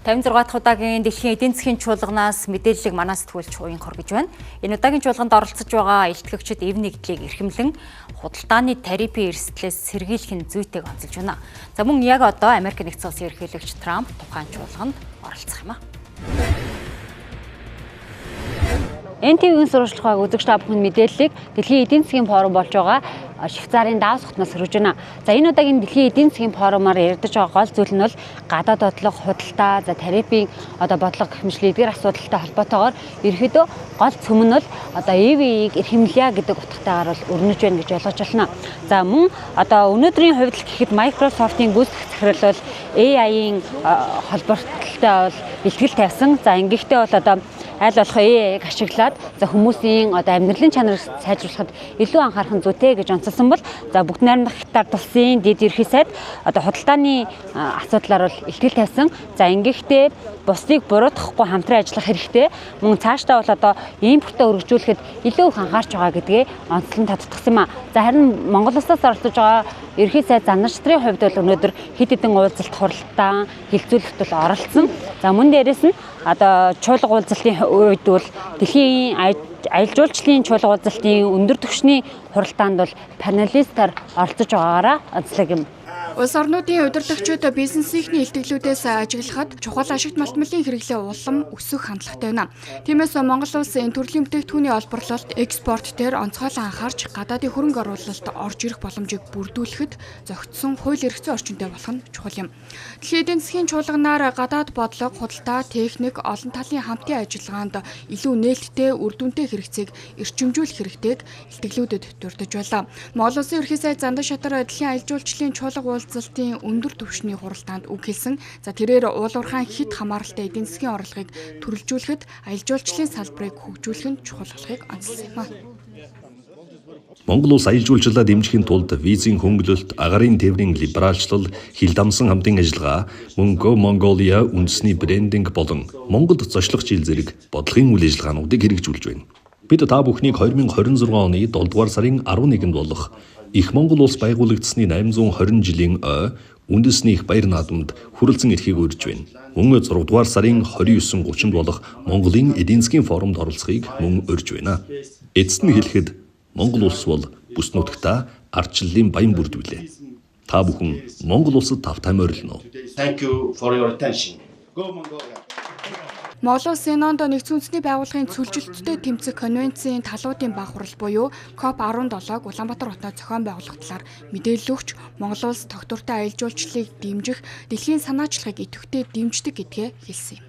56 дахь удаагийн дэлхийн эдийн засгийн чуулганаас мэдээллийг манаас сэтгүүлч уян хор гэж байна. Энэ удаагийн чуулганд оролцож байгаа илтгэгчид эв нэгдлийг эрхэмлэн худалдааны тарифын эрсдлээс сэргийлэх нь зүйтэйг онцолж байна. За мөн яг одоо Америк нэгдсэн улсын ерөнхийлөгч Трамп тухайн чуулганд оролцох юм а. НТV-ийн сурвалжлагыг үзэгч та бүхэн мэдээллийг дэлхийн эдийн засгийн форум болж байгаа Швейцарын Давос хотноос хүргэж байна. За энэ удаагийн дэлхийн эдийн засгийн форумаар яригдж байгаа гол зүйл нь бол гадаад бодлого, худалдаа, тарифын бодлого гэх мэт эдгээр асуудалтай холбоотойгоор ерөөдөө гол цөм нь бол EV-ийг эрхэмлэе гэдэг утгатайгаар бол өрнөж байна гэж ойлгож байна. За мөн өнөөдрийн хувьд гэхэд Microsoft-ийн гүйцэтгэх захирал бол AI-ийн холбоотой бол бэлтгэл тавьсан. За ингэхдээ бол аль болох AI-г ашиглаад хүмүүсийн амьдралын чанарыг сайжруулахад илүү анхаарах нь зүйтэй гэж онцолсон бол бүгд найрамдах хятад улсын дэд ерхий сайд худалдааны асуудлаар бол илтгэл тавьсан. За ингэхдээ бусдыг буруутгахгүй хамтран ажиллах хэрэгтэй. Мөн цаашдаа бол импортоо өргөжүүлэхэд илүү их анхаарч байгаа гэдгээ онцлон тодтогсон юм а. За харин Монгол улсаас оролцож байгаа ерхий сайд зандарчдын хувьд бол өнөөдөр хэд хэдэн уулзалт хуралдаан хилцүүлэлт бол оролцсон. За мөн дээрээс нь чуулга уулзалтын үед бол дэлхийн аялал жуулчлалын чуулга уулзалтын өндөр түвшний хуралдаанд бол панелистаар оролцож байгаагаараа онцлог юм. Улс орнуудын удирдагчид бизнесийнхний илтгэлүүдээс ажиглахад чухал ашигт малтмалын хэрэглээ улам өсөх хандлагатай байна. Тиймээс Монгол улс энэ төрлийн бүтээгдэхүүний олборлолт, экспорт дээр онцгойлон анхаарч гадаадын хөрөнгө оруулалт орж ирэх боломжийг бүрдүүлэхэд зохицсон хууль эрх зүйн орчинтой болох нь чухал юм. Дэлхийн эдийн засгийн чуулганаар гадаад бодлого, худалдаа, техник, олон талын хамтын ажиллагаанд илүү нээлттэй, үр дүнтэй хэрэгцээг эрчимжүүлэх хэрэгтэйг илтгэлүүдэд дурдж байлаа. Монгол улсын ерхий сайд Зандан шатар дэлхийн аялал жуулчлалын чуулга уулзалтын өндөр түвшний хуралдаанд үг хэлсэн. За тэрээр уулуурхаан хэд хамааралтай эдийн засгийн орлогыг төрөлжүүлэхэд аялал жуулчлалын салбарыг хөгжүүлэх нь чухал болохыг онцлсан юм а. Монгол улс аялал жуулчлалаа дэмжихийн тулд визийн хөнгөлөлт, агарын тээврийн либералчлал, хил дамсан хамтын ажиллагаа, мөн Go Mongolia үндэсний брендинг болон Монголд зочлох жил зэрэг бодлогын үйл ажиллагаануудыг хэрэгжүүлж байна. Бид та бүхнийг 2026 оны 7 дугаар сарын 11-нд болох Их Монгол улс байгуулагдсны 820 жилийн үндэсний их баяр наадамд хүрэлцэн ирэхийг урьж байна. Мөн 6 дугаар сарын 29-30-нд болох Монголын эдийн засгийн форумд оролцохыг мөн урьж байна. Эцэст нь хэлэхэд Монгол улс бол бүс нутагта ардчлалын баян бүрдүүлээ. Та бүхэн Монгол улсад тавтай морилно. Thank you for your attention. Go Mongolia. Монгол улсын НОНД нэгдсэн үндэсний байгууллагын цөлжилттэй тэмцэх конвенцийн талуудын баг хурал буюу COP17-г Улаанбаатар хотод зохион байгуулах талаар мэдээлэл өгч Монгол улс тогтвортой аялал жуулчлалыг дэмжих, дэлхийн санаачлагыг идэвхтэй дэмждэг гэдгээ хэлсэн юм.